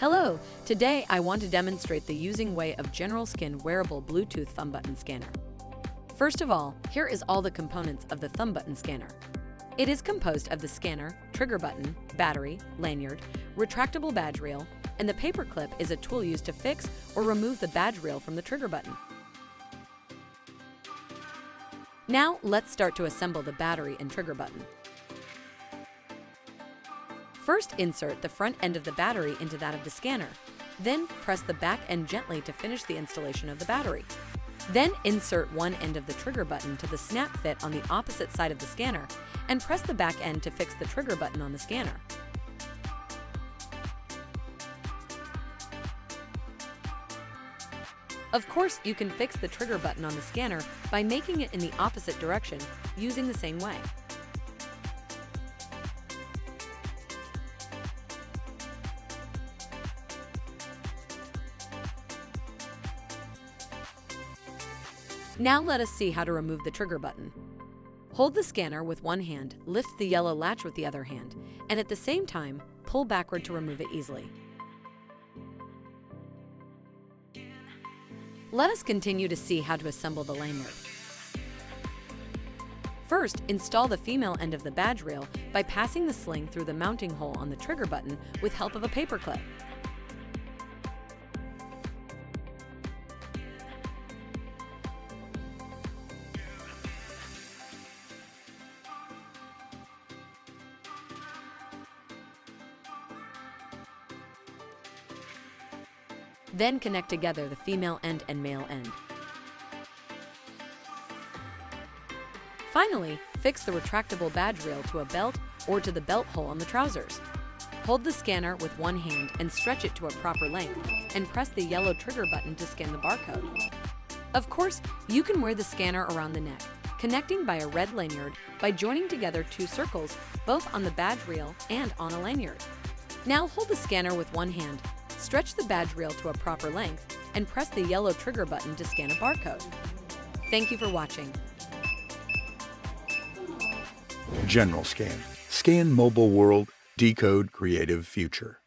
Hello! Today I want to demonstrate the using way of Generalscan wearable Bluetooth Thumbutton scanner. First of all, here is all the components of the Thumbutton scanner. It is composed of the scanner, trigger button, battery, lanyard, retractable badge reel, and the paper clip is a tool used to fix or remove the badge reel from the trigger button. Now let's start to assemble the battery and trigger button. First, insert the front end of the battery into that of the scanner. Then, press the back end gently to finish the installation of the battery. Then, insert one end of the trigger button to the snap fit on the opposite side of the scanner and press the back end to fix the trigger button on the scanner. Of course, you can fix the trigger button on the scanner by making it in the opposite direction using the same way. Now let us see how to remove the trigger button. Hold the scanner with one hand, lift the yellow latch with the other hand, and at the same time, pull backward to remove it easily. Let us continue to see how to assemble the lanyard. First, install the female end of the badge reel by passing the sling through the mounting hole on the trigger button with help of a paper clip. Then connect together the female end and male end. Finally, fix the retractable badge reel to a belt or to the belt hole on the trousers. Hold the scanner with one hand and stretch it to a proper length, and press the yellow trigger button to scan the barcode. Of course, you can wear the scanner around the neck, connecting by a red lanyard by joining together two circles, both on the badge reel and on a lanyard. Now hold the scanner with one hand, stretch the badge reel to a proper length, and press the yellow trigger button to scan a barcode. Thank you for watching. Generalscan. Scan mobile world, decode creative future.